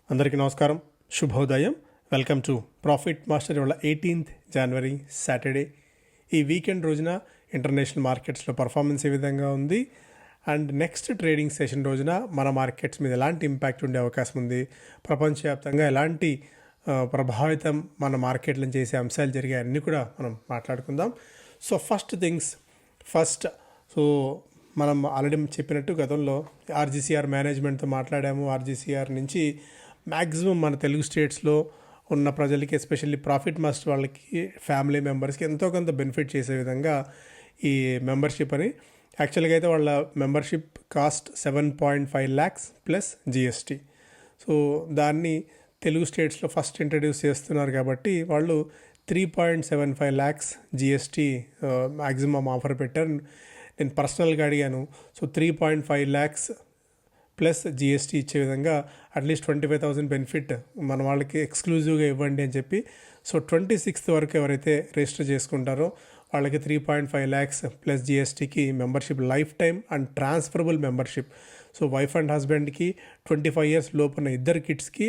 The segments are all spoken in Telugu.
అందరికీ నమస్కారం, శుభోదయం. Welcome to profit master. ఇవాళ 18th జనవరి సాటర్డే. ఈ వీకెండ్ రోజున ఇంటర్నేషనల్ మార్కెట్స్లో పర్ఫార్మెన్స్ ఏ విధంగా ఉంది అండ్ నెక్స్ట్ ట్రేడింగ్ సెషన్ రోజున మన మార్కెట్స్ మీద ఎలాంటి ఇంపాక్ట్ ఉండే అవకాశం ఉంది, ప్రపంచవ్యాప్తంగా ఎలాంటి ప్రభావితం మన మార్కెట్లను చేసే అంశాలు జరిగాయి అన్నీ కూడా మనం మాట్లాడుకుందాం. సో ఫస్ట్ మనం ఆల్రెడీ చెప్పినట్టు గతంలో ఆర్జీసీఆర్ మేనేజ్మెంట్తో మాట్లాడాము. ఆర్జీసీఆర్ నుంచి మ్యాక్సిమం మన తెలుగు స్టేట్స్లో ఉన్న ప్రజలకి, ఎస్పెషల్లీ ప్రాఫిట్ మాస్టర్ వాళ్ళకి, ఫ్యామిలీ మెంబర్స్కి ఎంతో కొంత బెనిఫిట్ చేసే విధంగా ఈ మెంబర్షిప్ అని. యాక్చువల్గా అయితే వాళ్ళ membership cost 7.5 lakhs plus GST. So దాన్ని తెలుగు స్టేట్స్లో ఫస్ట్ ఇంట్రడ్యూస్ చేస్తున్నారు కాబట్టి వాళ్ళు 3.75 lakhs జిఎస్టీ మ్యాక్సిమం ఆఫర్ పెట్టారు. నేను పర్సనల్గా అడిగాను. సో 3.5 lakhs ప్లస్ జిఎస్టీ ఇచ్చే విధంగా అట్లీస్ట్ 25,000 బెనిఫిట్ మన వాళ్ళకి ఎక్స్క్లూజివ్గా ఇవ్వండి అని చెప్పి. సో 26th వరకు ఎవరైతే రిజిస్టర్ చేసుకుంటారో వాళ్ళకి 3.5 lakhs ప్లస్ జిఎస్టీకి membership life time and transferable membership. So wife and హస్బెండ్కి 25 years లోపున్న ఇద్దరు కిడ్స్కి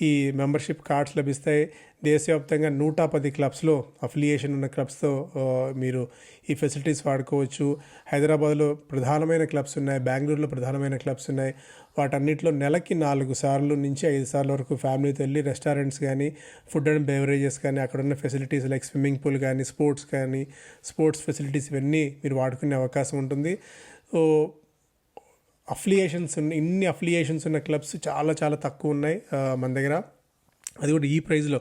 ఈ మెంబర్షిప్ కార్డ్స్ లభిస్తాయి. దేశవ్యాప్తంగా 110 క్లబ్స్లో అఫిలియేషన్ ఉన్న క్లబ్స్తో మీరు ఈ ఫెసిలిటీస్ వాడుకోవచ్చు. హైదరాబాద్లో ప్రధానమైన క్లబ్స్ ఉన్నాయి, బెంగళూరులో ప్రధానమైన క్లబ్స్ ఉన్నాయి. వాటన్నిటిలో నెలకి 4 సార్లు నుంచి 5 సార్లు వరకు ఫ్యామిలీతో వెళ్ళి రెస్టారెంట్స్ కానీ, ఫుడ్ అండ్ బెవరేజెస్ కానీ, అక్కడ ఉన్న ఫెసిలిటీస్ లైక్ స్విమ్మింగ్ పూల్ కానీ, స్పోర్ట్స్ ఫెసిలిటీస్ ఇవన్నీ మీరు వాడుకునే అవకాశం ఉంటుంది. సో ఇన్ని అఫిలియేషన్స్ ఉన్న క్లబ్స్ చాలా తక్కువ ఉన్నాయి మన దగ్గర. అది కూడా ఈ ప్రైజ్లో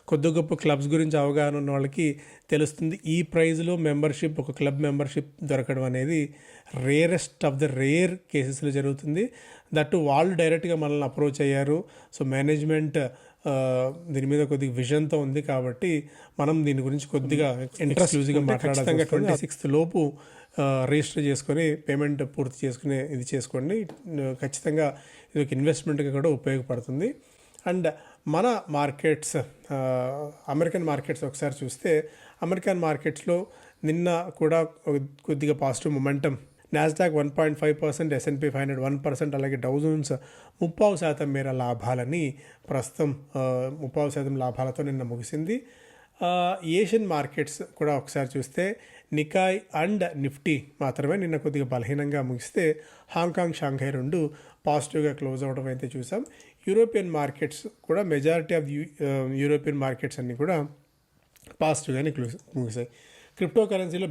కొద్ది గొప్ప క్లబ్స్ గురించి అవగాహన ఉన్న వాళ్ళకి తెలుస్తుంది. ఈ ప్రైజ్లో మెంబర్షిప్, ఒక క్లబ్ మెంబర్షిప్ దొరకడం అనేది రేరెస్ట్ ఆఫ్ ద రేర్ కేసెస్లో జరుగుతుంది. దట్టు వాళ్ళు డైరెక్ట్గా మనల్ని అప్రోచ్ అయ్యారు. సో మేనేజ్మెంట్ దీని మీద కొద్దిగా విజన్తో ఉంది కాబట్టి మనం దీని గురించి కొద్దిగా ఇంట్రెస్ట్గా మాట్లాడాలి. 26th లోపు రిజిస్టర్ చేసుకొని పేమెంట్ పూర్తి చేసుకునే ఇది చేసుకోండి. ఖచ్చితంగా ఇది ఒక ఇన్వెస్ట్మెంట్గా కూడా ఉపయోగపడుతుంది. అండ్ మన మార్కెట్స్, అమెరికన్ మార్కెట్స్ ఒకసారి చూస్తే, అమెరికన్ మార్కెట్స్లో నిన్న కూడా కొద్దిగా పాజిటివ్ మొమెంటం. నాస్డాక్ 1.5%, S&P 500 1%, అలాగే డౌ జోన్స్ 30% మేర లాభాలని ప్రస్తుతం 30% లాభాలతో నిన్న ముగిసింది. ఏషియన్ మార్కెట్స్ కూడా ఒకసారి చూస్తే నికాయ్ అండ్ నిఫ్టీ మాత్రమే నిన్న కొద్దిగా బలహీనంగా ముగిస్తే హాంకాంగ్, షాంఘై రెండు పాజిటివ్గా క్లోజ్ అవ్వడం అయితే చూసాం. యూరోపియన్ మార్కెట్స్ కూడా మెజారిటీ ఆఫ్ యూరోపియన్ మార్కెట్స్ అన్నీ కూడా పాజిటివ్గానే ముగిసాయి. క్రిప్టో కరెన్సీలో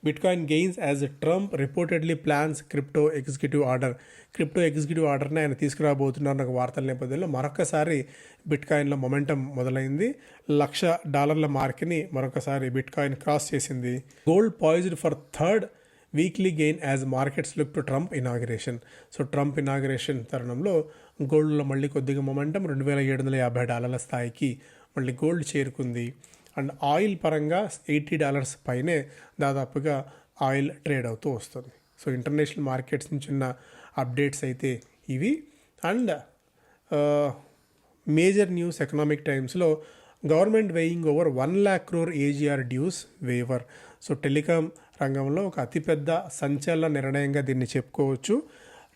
bitcoin gains as Trump reportedly plans crypto executive ఆర్డర్ని ఆయన తీసుకురాబోతున్నారు ఒక వార్తల నేపథ్యంలో మరొకసారి బిట్కాయిన్లో మొమెంటం మొదలైంది. $1,00,000 మార్క్ని మరొకసారి బిట్కాయిన్ క్రాస్ చేసింది. Gold poised for third weekly gain as markets look to Trump inauguration. So Trump inauguration తరుణంలో గోల్డ్లో మళ్ళీ కొద్దిగా మొమెంటం, $2,750 స్థాయికి మళ్ళీ గోల్డ్ చేరుకుంది. అండ్ ఆయిల్ పరంగా $80 పైనే దాదాపుగా ఆయిల్ ట్రేడ్ అవుతూ వస్తుంది. సో ఇంటర్నేషనల్ మార్కెట్స్ నుంచి ఉన్న అప్డేట్స్ అయితే ఇవి. అండ్ మేజర్ న్యూస్ ఎకనామిక్ టైమ్స్లో government waiving over 1 lakh crore AGR dues waiver. So telecom రంగంలో ఒక అతిపెద్ద సంచలన నిర్ణయంగా దీన్ని చెప్పుకోవచ్చు.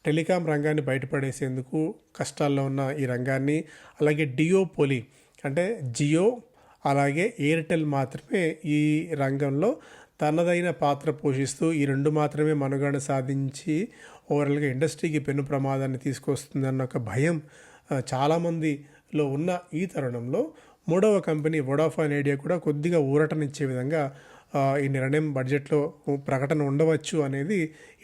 టెలికాం రంగాన్ని బయటపడేసేందుకు కష్టాల్లో ఉన్న ఈ రంగాన్ని, అలాగే డియోపోలి అంటే జియో అలాగే ఎయిర్టెల్ మాత్రమే ఈ రంగంలో తనదైన పాత్ర పోషిస్తూ ఈ రెండు మాత్రమే మనుగడ సాధించి ఓవరాల్గా ఇండస్ట్రీకి పెను ప్రమాదాన్ని తీసుకొస్తుందన్న ఒక భయం చాలామందిలో ఉన్న ఈ తరుణంలో మూడవ కంపెనీ వోడాఫోన్ ఐడియా కూడా కొద్దిగా ఊరటనిచ్చే విధంగా ఈ నిర్ణయం బడ్జెట్లో ప్రకటన ఉండవచ్చు అనేది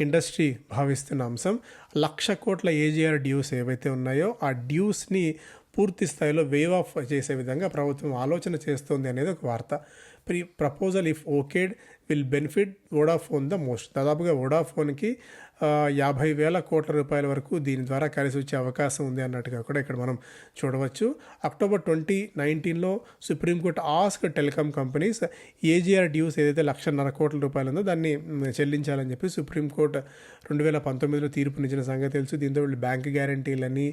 ఇండస్ట్రీ భావిస్తున్న అంశం. 1,00,000 కోట్ల AGR డ్యూస్ ఏవైతే ఉన్నాయో ఆ డ్యూస్ని పూర్తి స్థాయిలో వేవ్ ఆఫ్ చేసే విధంగా ప్రభుత్వం ఆలోచన చేస్తుంది అనేది ఒక వార్త. Proposal if okayed will benefit Vodafone the most. దాదాపుగా వోడాఫోన్కి 50,000 కోట్ల రూపాయల వరకు దీని ద్వారా కలిసి వచ్చే అవకాశం ఉంది అన్నట్టుగా కూడా ఇక్కడ మనం చూడవచ్చు. October 2019లో supreme court ask telecom companies AGR dues ఏదైతే 1,50,000 కోట్ల రూపాయలు ఉందో దాన్ని చెల్లించాలని చెప్పి సుప్రీంకోర్టు 2019లో తీర్పునిచ్చిన సంగతి తెలుసు. దీంతో వీళ్ళు బ్యాంక్ గ్యారంటీలని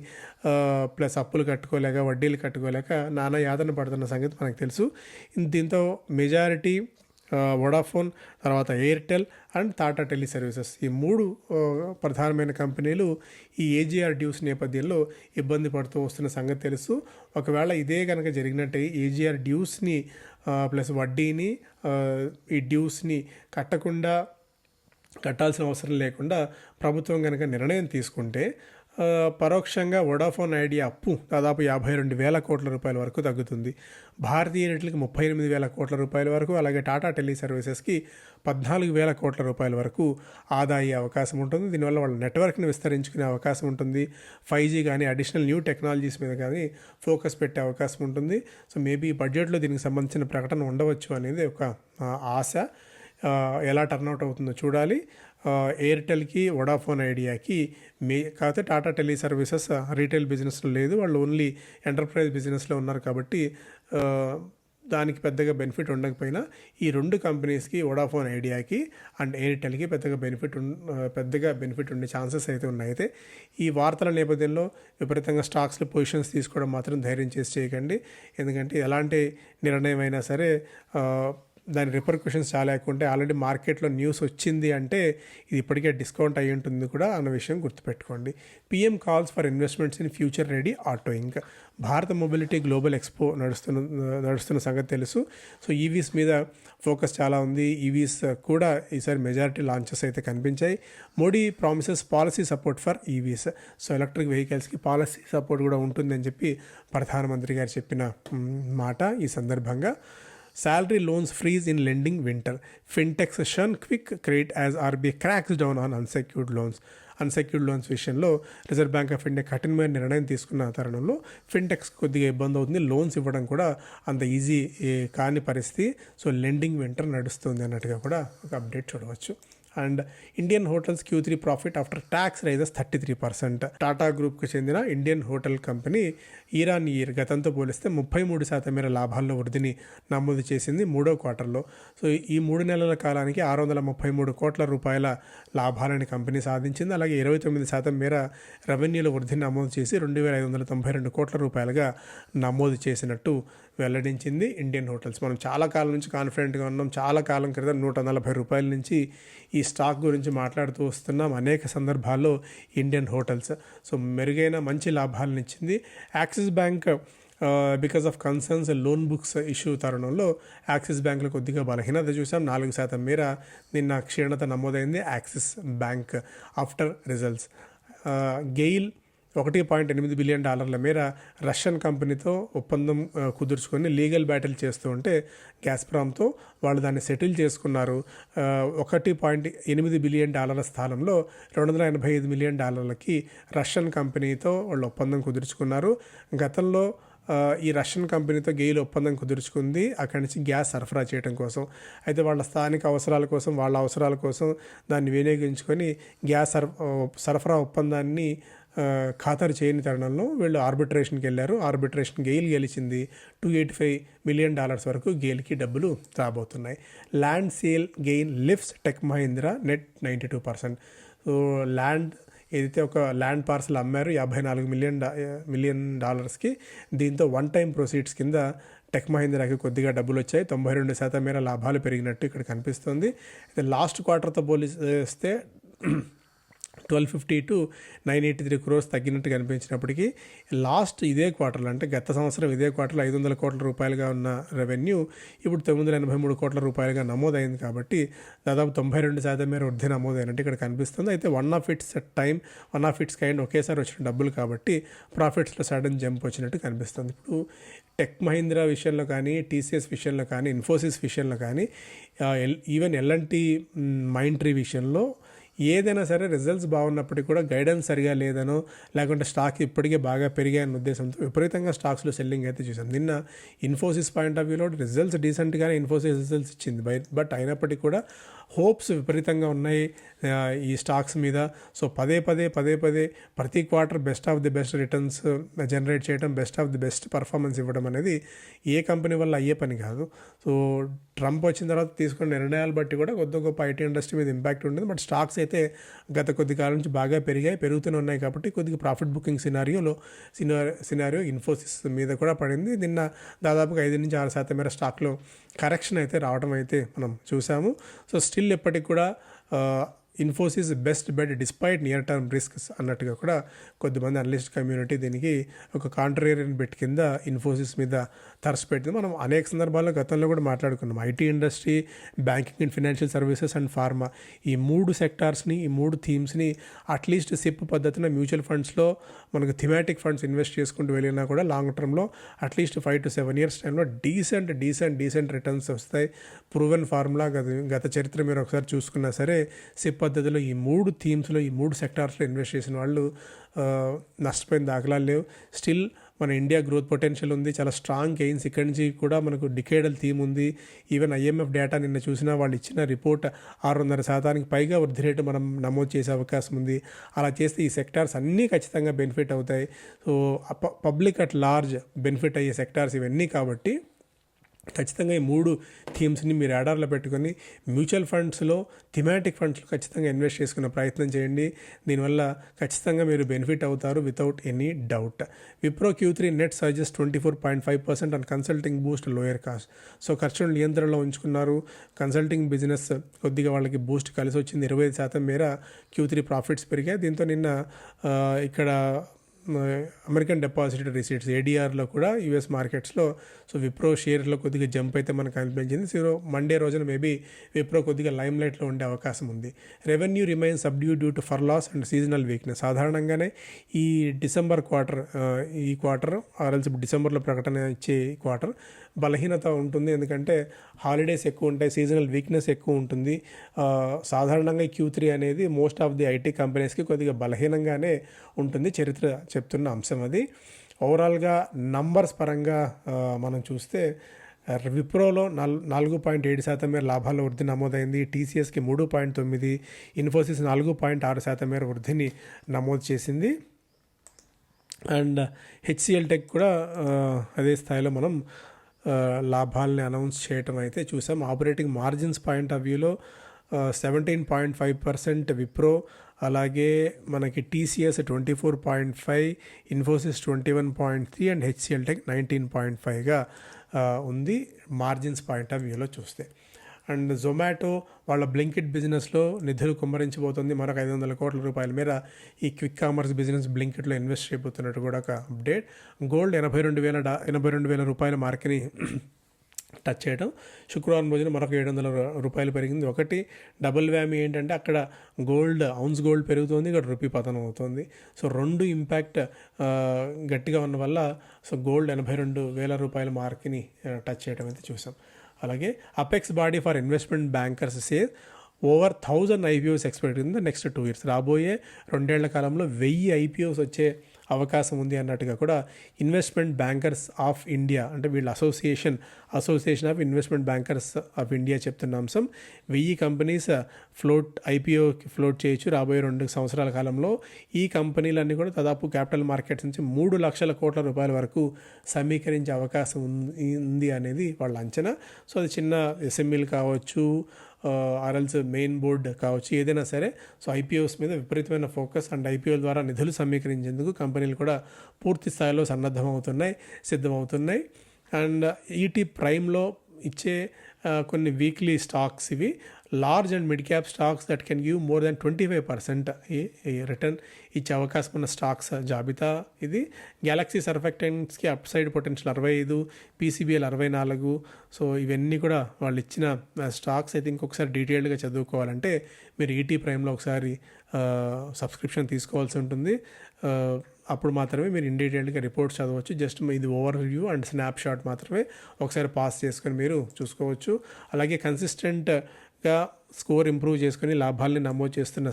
ప్లస్ అప్పులు కట్టుకోలేక, వడ్డీలు కట్టుకోలేక నానా యాతన పడుతున్న సంగతి మనకు తెలుసు. దీంతో మెజారిటీ వొడాఫోన్, తర్వాత Airtel and Tata tele services. ఈ 3 ప్రధానమైన కంపెనీలు ఈ ఏజీఆర్ డ్యూస్ నేపథ్యంలో ఇబ్బంది పడుతూ వస్తున్న సంగతి తెలుసు. ఒకవేళ ఇదే కనుక జరిగినట్టే ఏజీఆర్ డ్యూస్ని ప్లస్ వడ్డీని ఈ డ్యూస్ని కట్టాల్సిన అవసరం లేకుండా ప్రభుత్వం కనుక నిర్ణయం తీసుకుంటే పరోక్షంగా వొడాఫోన్ ఐడియా అప్పు దాదాపు 52,000 కోట్ల రూపాయల వరకు తగ్గుతుంది. భారతీయ రేట్లకి 38,000 కోట్ల రూపాయల వరకు, అలాగే టాటా టెలి సర్వీసెస్కి 14,000 కోట్ల రూపాయల వరకు ఆదా అయ్యే అవకాశం ఉంటుంది. దీనివల్ల వాళ్ళ నెట్వర్క్ని విస్తరించుకునే అవకాశం ఉంటుంది. 5G కానీ అడిషనల్ న్యూ టెక్నాలజీస్ మీద కానీ ఫోకస్ పెట్టే అవకాశం ఉంటుంది. సో మేబీ బడ్జెట్లో దీనికి సంబంధించిన ప్రకటన ఉండవచ్చు అనేది ఒక ఆశ. ఎలా టర్న్అవుట్ అవుతుందో చూడాలి. ఎయిర్టెల్కి, వొడాఫోన్ ఐడియాకి కాకపోతే టాటా టెలి సర్వీసెస్ రీటైల్ బిజినెస్లో లేదు, వాళ్ళు ఓన్లీ ఎంటర్ప్రైజ్ బిజినెస్లో ఉన్నారు కాబట్టి దానికి పెద్దగా బెనిఫిట్ ఉండకపోయినా ఈ 2 కంపెనీస్కి, వొడాఫోన్ ఐడియాకి అండ్ ఎయిర్టెల్కి పెద్దగా బెనిఫిట్ ఉండే ఛాన్సెస్ అయితే ఉన్నాయి. అయితే ఈ వార్తల నేపథ్యంలో విపరీతంగా స్టాక్స్లో పొజిషన్స్ తీసుకోవడం మాత్రం ధైర్యం చేసి చేయకండి. ఎందుకంటే ఎలాంటి నిర్ణయం అయినా సరే దాని రిపర్కషన్స్ చాలా ఎక్కువ ఉంటాయి. ఆల్రెడీ మార్కెట్లో న్యూస్ వచ్చింది అంటే ఇది ఇప్పటికే డిస్కౌంట్ అయ్యి ఉంటుంది కూడా అన్న విషయం గుర్తుపెట్టుకోండి. PM calls for investments in future ready auto. ఇంకా భారత మొబిలిటీ గ్లోబల్ ఎక్స్పో నడుస్తున్న సంగతి తెలుసు. సో ఈవీస్ మీద ఫోకస్ చాలా ఉంది. ఈవీస్ కూడా ఈసారి మెజారిటీ లాంచెస్ అయితే కనిపించాయి. Modi promises policy support for EVs. So electric వెహికల్స్కి పాలసీ సపోర్ట్ కూడా ఉంటుందని చెప్పి ప్రధానమంత్రి గారు చెప్పిన మాట ఈ సందర్భంగా. Salary loans freeze in lending winter. Fintechs shun quick credit as RBI cracks down on unsecured loans విషయంలో రిజర్వ్ బ్యాంక్ ఆఫ్ ఇండియా కఠినమైన నిర్ణయం తీసుకున్న తరుణంలో ఫిన్టెక్స్ కొద్దిగా ఇబ్బంది అవుతుంది. లోన్స్ ఇవ్వడం కూడా అంత ఈజీ కాని పరిస్థితి. సో లెండింగ్ వింటర్ నడుస్తుంది అన్నట్టుగా కూడా ఒక అప్డేట్ చూడవచ్చు. And Indian hotels Q3 profit after tax rises 33%. Tata గ్రూప్కి చెందిన ఇండియన్ హోటల్ కంపెనీ ఇయర్ గతంతో పోలిస్తే 33% మేర లాభాల్లో వృద్ధిని నమోదు చేసింది 3వ క్వార్టర్లో. సో ఈ 3 నెలల కాలానికి 633 కోట్ల రూపాయల లాభాలని కంపెనీ సాధించింది. అలాగే 29% మేర రెవెన్యూలో వృద్ధిని నమోదు చేసి 2,592 కోట్ల రూపాయలుగా నమోదు చేసినట్టు వెల్లడించింది ఇండియన్ హోటల్స్. మనం చాలా కాలం నుంచి కాన్ఫిడెంట్గా ఉన్నాం. చాలా కాలం క్రితం 140 రూపాయల నుంచి ఈ స్టాక్ గురించి మాట్లాడుతూ వస్తున్నాం అనేక సందర్భాల్లో ఇండియన్ హోటల్స్. సో మెరుగైన మంచి లాభాలను ఇచ్చింది. Axis bank because of concerns loan books issue తరుణంలో యాక్సిస్ బ్యాంక్లో కొద్దిగా బలహీనత చూసాం. 4% మేర నిన్న క్షీణత నమోదైంది axis bank after results. GAIL $1.8 billion మేర రష్యన్ కంపెనీతో ఒప్పందం కుదుర్చుకొని లీగల్ బ్యాటిల్ చేస్తూ ఉంటే గ్యాస్ప్రామ్తో వాళ్ళు దాన్ని సెటిల్ చేసుకున్నారు. $1.8 బిలియన్ స్థానంలో $285 మిలియన్ రష్యన్ కంపెనీతో వాళ్ళు ఒప్పందం కుదుర్చుకున్నారు. గతంలో ఈ రష్యన్ కంపెనీతో గెయిల్ ఒప్పందం కుదుర్చుకుంది అక్కడి నుంచి గ్యాస్ సరఫరా చేయడం కోసం. అయితే వాళ్ళ స్థానిక అవసరాల కోసం, వాళ్ళ అవసరాల కోసం దాన్ని వినియోగించుకొని గ్యాస్ సరఫరా ఒప్పందాన్ని ఖాతరు చేయని తరుణంలో వీళ్ళు ఆర్బిట్రేషన్కి వెళ్ళారు. గెయిల్ గెలిచింది. $285 మిలియన్ వరకు గెయిల్కి డబ్బులు రాబోతున్నాయి. Land sale gain lifts tech Mahindra net 92%. So land ఏదైతే ఒక ల్యాండ్ పార్సల్ అమ్మారు $54 మిలియన్ దీంతో వన్ టైం ప్రొసీడ్స్ కింద టెక్ మహీంద్రాకి కొద్దిగా డబ్బులు వచ్చాయి. 92% మేర లాభాలు పెరిగినట్టు ఇక్కడ కనిపిస్తుంది. అయితే లాస్ట్ క్వార్టర్తో పోలిస్తే 1250 to 983 crores తగ్గినట్టు కనిపించినప్పటికీ లాస్ట్ ఇదే క్వార్టర్లో అంటే గత సంవత్సరం ఇదే క్వార్టర్లో 500 కోట్ల రూపాయలుగా ఉన్న రెవెన్యూ ఇప్పుడు 983 కోట్ల రూపాయలుగా నమోదైంది. కాబట్టి దాదాపు 92% మేర వృద్ధి నమోదైనట్టు ఇక్కడ కనిపిస్తుంది. అయితే వన్ ఆఫ్ ఇట్స్ కైండ్ ఒకేసారి వచ్చిన డబ్బులు కాబట్టి ప్రాఫిట్స్లో సడన్ జంప్ వచ్చినట్టు కనిపిస్తుంది. ఇప్పుడు టెక్ మహీంద్రా విషయంలో కానీ, టీసీఎస్ విషయంలో కానీ, ఇన్ఫోసిస్ విషయంలో కానీ, ఈవెన్ ఎల్ఎన్టీ మైండ్ ట్రీ విషయంలో ఏదైనా సరే రిజల్ట్స్ బాగున్నప్పటికీ కూడా గైడెన్స్ సరిగా లేదనో లేకుంటే స్టాక్ ఇప్పటికే బాగా పెరిగాయన్న ఉద్దేశంతో విపరీతంగా స్టాక్స్లో సెల్లింగ్ అయితే చూసాం. నిన్న ఇన్ఫోసిస్ పాయింట్ ఆఫ్ వ్యూలో రిజల్ట్స్ డీసెంట్గానే ఇన్ఫోసిస్ రిజల్ట్స్ ఇచ్చింది. బట్ అయినప్పటికీ కూడా హోప్స్ విపరీతంగా ఉన్నాయి ఈ స్టాక్స్ మీద. సో పదే పదే ప్రతి quarter best of the best returns generate చేయడం, best of the best performance ఇవ్వడం అనేది ఏ కంపెనీ వల్ల అయ్యే పని కాదు. సో ట్రంప్ వచ్చిన తర్వాత తీసుకున్న నిర్ణయాలు బట్టి కూడా కొద్ది గొప్ప ఐటీ ఇండస్ట్రీ మీద ఇంపాక్ట్ ఉంటుంది. బట్ స్టాక్స్ అయితే గత కొద్ది కాలం నుంచి బాగా పెరుగుతూనే ఉన్నాయి కాబట్టి కొద్దిగా ప్రాఫిట్ బుకింగ్ సినారియో ఇన్ఫోసిస్ మీద కూడా పడింది. నిన్న దాదాపుగా 5-6% మేర స్టాక్లో కరెక్షన్ అయితే రావడం అయితే మనం చూసాము. సో స్టిల్ ఎప్పటికి కూడా Infosys best bet despite near term risks అన్నట్టుగా కూడా కొద్దిమంది అనలిస్ట్ కమ్యూనిటీ దీనికి ఒక కాంట్రేరియన్ బెట్ కింద ఇన్ఫోసిస్ మీద తరచు పెట్టింది. మనం అనేక సందర్భాల్లో గతంలో కూడా మాట్లాడుకున్నాం. IT industry, banking and financial services and pharma, ఈ 3 సెక్టార్స్ని, ఈ 3 థీమ్స్ని అట్లీస్ట్ సిప్ పద్ధతిన మ్యూచువల్ ఫండ్స్లో మనకు థిమాటిక్ ఫండ్స్ ఇన్వెస్ట్ చేసుకుంటూ వెళ్ళినా కూడా లాంగ్ టర్మ్లో అట్లీస్ట్ 5 to 7 years టైంలో డీసెంట్ రిటర్న్స్ వస్తాయి. ప్రూవెన్ ఫార్ములా గత చరిత్ర మీరు ఒకసారి చూసుకున్నా సరే సిప్ పద్ధతిలో ఈ 3 థీమ్స్లో, ఈ 3 సెక్టార్స్లో ఇన్వెస్ట్ చేసిన వాళ్ళు నష్టపోయిన దాఖలాలు లేవు. స్టిల్ మన ఇండియా గ్రోత్ పొటెన్షియల్ ఉంది, చాలా స్ట్రాంగ్ గెయిన్స్ ఇక్కడి నుంచి కూడా మనకు డికేడల్ థీమ్ ఉంది. ఈవెన్ IMF డేటా నిన్న చూసినా వాళ్ళు ఇచ్చిన రిపోర్ట్ 6.5% పైగా వృద్ధి రేటు మనం నమోదు చేసే అవకాశం ఉంది. అలా చేస్తే ఈ సెక్టార్స్ అన్నీ ఖచ్చితంగా బెనిఫిట్ అవుతాయి. So public at large benefit అయ్యే సెక్టార్స్ ఇవన్నీ కాబట్టి ఖచ్చితంగా ఈ 3 థీమ్స్ని మీరు ఆర్డర్లో పెట్టుకొని మ్యూచువల్ ఫండ్స్లో, థిమాటిక్ ఫండ్స్లో ఖచ్చితంగా ఇన్వెస్ట్ చేసుకునే ప్రయత్నం చేయండి. దీనివల్ల ఖచ్చితంగా మీరు బెనిఫిట్ అవుతారు without any doubt. Wipro Q3 net surges 24.5% and consulting Boost lower cost. So ఖర్చును నియంత్రణలో ఉంచుకున్నారు. కన్సల్టింగ్ బిజినెస్ కొద్దిగా వాళ్ళకి బూస్ట్ కలిసి వచ్చింది. 25% మేర Q3 ప్రాఫిట్స్ పెరిగాయి. దీంతో నిన్న ఇక్కడ అమెరికన్ డిపాజిటరీ రిసీట్స్ ADRలో కూడా US మార్కెట్స్లో సో విప్రో షేర్లో కొద్దిగా జంప్ అయితే మనకు అనిపించింది. సో మండే రోజున మేబీ విప్రో కొద్దిగా లైమ్ లైట్లో ఉండే అవకాశం ఉంది. Revenue remain subdued due to furloughs and seasonal weakness. సాధారణంగానే ఈ డిసెంబర్ క్వార్టర్, ఈ క్వార్టర్ ఆర్ఎల్స్ డిసెంబర్లో ప్రకటన ఇచ్చే క్వార్టర్ బలహీనత ఉంటుంది. ఎందుకంటే హాలిడేస్ ఎక్కువ ఉంటాయి, సీజనల్ వీక్నెస్ ఎక్కువ ఉంటుంది. సాధారణంగా Q3 అనేది మోస్ట్ ఆఫ్ ది ఐటీ కంపెనీస్కి కొద్దిగా బలహీనంగానే ఉంటుంది. చరిత్ర చెప్తున్న అంశం అది. ఓవరాల్గా నంబర్స్ పరంగా మనం చూస్తే విప్రోలో 4.7% మేర లాభాల్లో వృద్ధి నమోదైంది. TCSకి 3.9%, ఇన్ఫోసిస్ 4.6% మేర వృద్ధిని నమోదు చేసింది. అండ్ HCL టెక్ కూడా అదే స్థాయిలో మనం లాభాలని అనౌన్స్ చేయటం అయితే చూసాం. ఆపరేటింగ్ మార్జిన్స్ పాయింట్ ఆఫ్ వ్యూలో 17.5% విప్రో, అలాగే మనకి TCS 24.5%, Infosys 21.3% and HCL tech 19.5%గా ఉంది మార్జిన్స్ పాయింట్ ఆఫ్ వ్యూలో చూస్తే. అండ్ జొమాటో వాళ్ళ బ్లింకిట్ బిజినెస్లో నిధులు కుమ్మరించబోతుంది. మరొక 500 కోట్ల రూపాయల మేర ఈ క్విక్ కామర్స్ బిజినెస్ బ్లింకిట్లో ఇన్వెస్ట్ చేయబోతున్నట్టు కూడా ఒక అప్డేట్. గోల్డ్ 82,000 రూపాయల మార్క్ని టచ్ చేయడం. శుక్రవారం రోజున మరొక 700 రూపాయలు పెరిగింది. ఒకటి డబుల్ వ్యామీ ఏంటంటే అక్కడ ఔన్స్ గోల్డ్ పెరుగుతుంది, ఇక్కడ రూపీ పతనం అవుతుంది. సో 2 ఇంపాక్ట్ గట్టిగా ఉన్న వల్ల సో గోల్డ్ 82,000 రూపాయల మార్క్ని టచ్ చేయడం అయితే చూసాం. అలాగే apex body for investment bankers says over 1000 IPOs expect in the next 2 years. రాబోయే 2 ఏళ్ల కాలంలో 1000 IPOs వచ్చే అవకాశం ఉంది అన్నట్టుగా కూడా ఇన్వెస్ట్మెంట్ బ్యాంకర్స్ ఆఫ్ ఇండియా, అంటే వీళ్ళ association of investment bankers of India చెప్తున్న అంశం. 1000 కంపెనీస్ IPO ఫ్లోట్ చేయొచ్చు రాబోయే 2 సంవత్సరాల కాలంలో. ఈ కంపెనీలన్నీ కూడా దాదాపు క్యాపిటల్ మార్కెట్స్ నుంచి 3 లక్షల కోట్ల రూపాయల వరకు సమీకరించే అవకాశం ఉంది అనేది వాళ్ళ అంచనా. సో అది చిన్న SMEలు కావచ్చు, ఆర్ఎల్స్ మెయిన్ బోర్డ్ కావచ్చు, ఏదైనా సరే. సో IPOs మీద విపరీతమైన ఫోకస్ అండ్ IPO ద్వారా నిధులు సమీకరించేందుకు కంపెనీలు కూడా పూర్తి స్థాయిలో సిద్ధమవుతున్నాయి. అండ్ ఈటీ ప్రైమ్లో ఇచ్చే కొన్ని వీక్లీ స్టాక్స్ ఇవి. Large and mid cap stocks that can give more than 25% return ఇచ్చే అవకాశం ఉన్న స్టాక్స్ జాబితా ఇది. గ్యాలక్సీ సర్ఫెక్టెంట్స్కి upside potential 65, PCBL 64. So ఇవన్నీ కూడా వాళ్ళు ఇచ్చిన స్టాక్స్ అయితే ఇంకొకసారి డీటెయిల్డ్గా చదువుకోవాలంటే మీరు ఈటీ ప్రైమ్లో ఒకసారి సబ్స్క్రిప్షన్ తీసుకోవాల్సి ఉంటుంది. అప్పుడు మాత్రమే మీరు ఇన్ డీటెయిల్డ్గా రిపోర్ట్స్ చదవచ్చు. జస్ట్ ఇది over view and snap shot మాత్రమే ఒకసారి పాస్ చేసుకొని మీరు చూసుకోవచ్చు. అలాగే కన్సిస్టెంట్గా స్కోర్ ఇంప్రూవ్ చేసుకొని లాభాలని నమోదు చేస్తున్న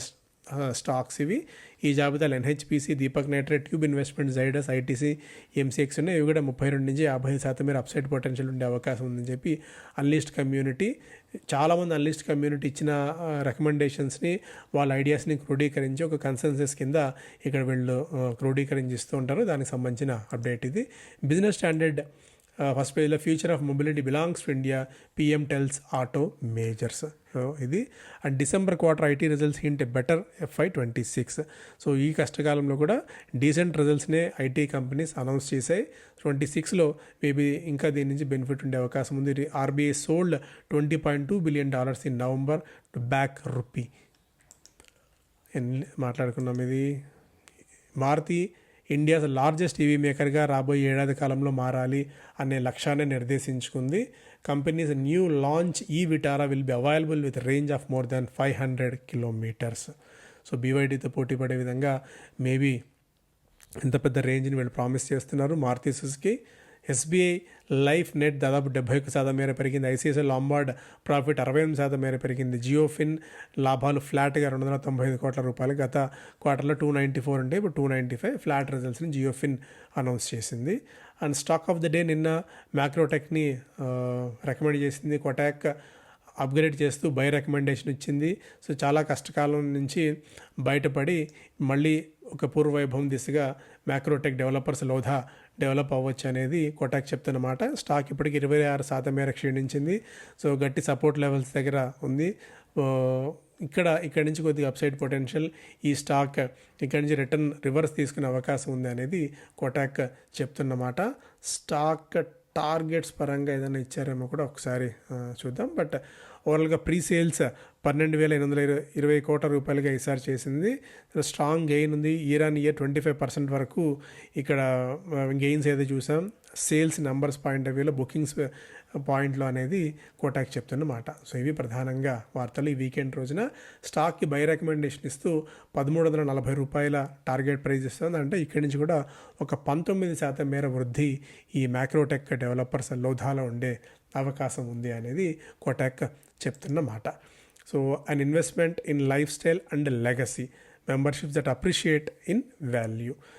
స్టాక్స్ ఇవి. ఈ జాబితాలో NHPC, Deepak nitrate, tube investment, Zydus, ITC, MCX ఉన్నాయి. ఇవి కూడా 32 నుంచి 55% మేర అప్సైడ్ పొటెన్షియల్ ఉండే అవకాశం ఉందని చెప్పి అన్లిస్ట్ కమ్యూనిటీ, చాలామంది అన్లిస్ట్ కమ్యూనిటీ ఇచ్చిన రికమెండేషన్స్ని, వాళ్ళ ఐడియాస్ని క్రోడీకరించి ఒక కన్సెన్సస్ కింద ఇక్కడ వీళ్ళు క్రోడీకరించిస్తూ ఉంటారు. దానికి సంబంధించిన అప్డేట్ ఇది. బిజినెస్ స్టాండర్డ్ ఫస్ట్ పేజ్లో future of mobility belongs to India, PM tells auto majors ఇది. And December quarter IT results hint better FY26. So ఈ కష్టకాలంలో కూడా డీసెంట్ రిజల్ట్స్నే ఐటీ కంపెనీస్ అనౌన్స్ చేశాయి. 26లో మేబీ ఇంకా దీని నుంచి బెనిఫిట్ ఉండే అవకాశం ఉంది. RBI sold $20.2 billion in November to back rupee. మాట్లాడుకున్నాం. ఇది మారుతి ఇండియాస్ లార్జెస్ట్ ఈవీ మేకర్గా రాబోయే ఏడాది కాలంలో మారాలి అనే లక్ష్యాన్ని నిర్దేశించుకుంది. Company's new launch e Vitara will be available with range of more than 500 kilometres. So బీవైడీతో పోటీ పడే విధంగా మేబీ ఇంత పెద్ద రేంజ్ని వీళ్ళు ప్రామిస్ చేస్తున్నారు. Maruti Suzuki. SBI life net దాదాపు 71% మేర పెరిగింది. ఐసిఐసిఐ లాంబార్డ్ ప్రాఫిట్ 68% మేర పెరిగింది. జియోఫిన్ లాభాలు ఫ్లాట్గా 295 కోట్ల రూపాయలు. గత క్వార్టర్లో 294 ఉంటే ఇప్పుడు 295 ఫ్లాట్ రిజల్ట్స్ని జియోఫిన్ అనౌన్స్ చేసింది. And stock of the day నిన్న మ్యాక్రోటెక్ని రికమెండ్ చేసింది. కొటాక్ అప్గ్రేడ్ చేస్తూ బై రికమెండేషన్ ఇచ్చింది. సో చాలా కష్టకాలం నుంచి బయటపడి మళ్ళీ ఒక పూర్వవైభవం దిశగా మ్యాక్రోటెక్ డెవలపర్స్ లోధా డెవలప్ అవ్వచ్చు అనేది కొటాక్ చెప్తున్నమాట. స్టాక్ ఇప్పటికి 26% మేర క్షీణించింది. సో గట్టి సపోర్ట్ లెవెల్స్ దగ్గర ఉంది. ఇక్కడ నుంచి కొద్దిగా అప్సైడ్ పొటెన్షియల్, ఈ స్టాక్ ఇక్కడ నుంచి రిటర్న్ రివర్స్ తీసుకునే అవకాశం ఉంది అనేది కొటాక్ చెప్తున్నమాట. స్టాక్ టార్గెట్స్ పరంగా ఏదైనా ఇచ్చారేమో కూడా ఒకసారి చూద్దాం. బట్ ఓవరాల్గా ప్రీ సేల్స్ 12,820 కోట్ల రూపాయలుగా ఈసారి చేసింది. స్ట్రాంగ్ గెయిన్ ఉంది. ఇయర్ ఆన్ ఇయర్ 25% వరకు ఇక్కడ గెయిన్స్ ఏదో చూసాం. సేల్స్ నెంబర్స్ పాయింట్ ఆఫ్ వ్యూలో, బుకింగ్స్ పాయింట్లో అనేది కోటాక్ చెప్తున్నమాట. సో ఇవి ప్రధానంగా వార్తలు. ఈ వీకెండ్ రోజున స్టాక్కి బై రికమెండేషన్ ఇస్తూ 1340 రూపాయల టార్గెట్ ప్రైస్ ఇస్తుంది. అంటే ఇక్కడి నుంచి కూడా ఒక 19% మేర వృద్ధి ఈ మ్యాక్రోటెక్ డెవలపర్స్ లోధాలో ఉండే అవకాశం ఉంది అనేది కోటాక్ చెప్తున్నమాట. So an investment in lifestyle and legacy memberships that appreciate in value.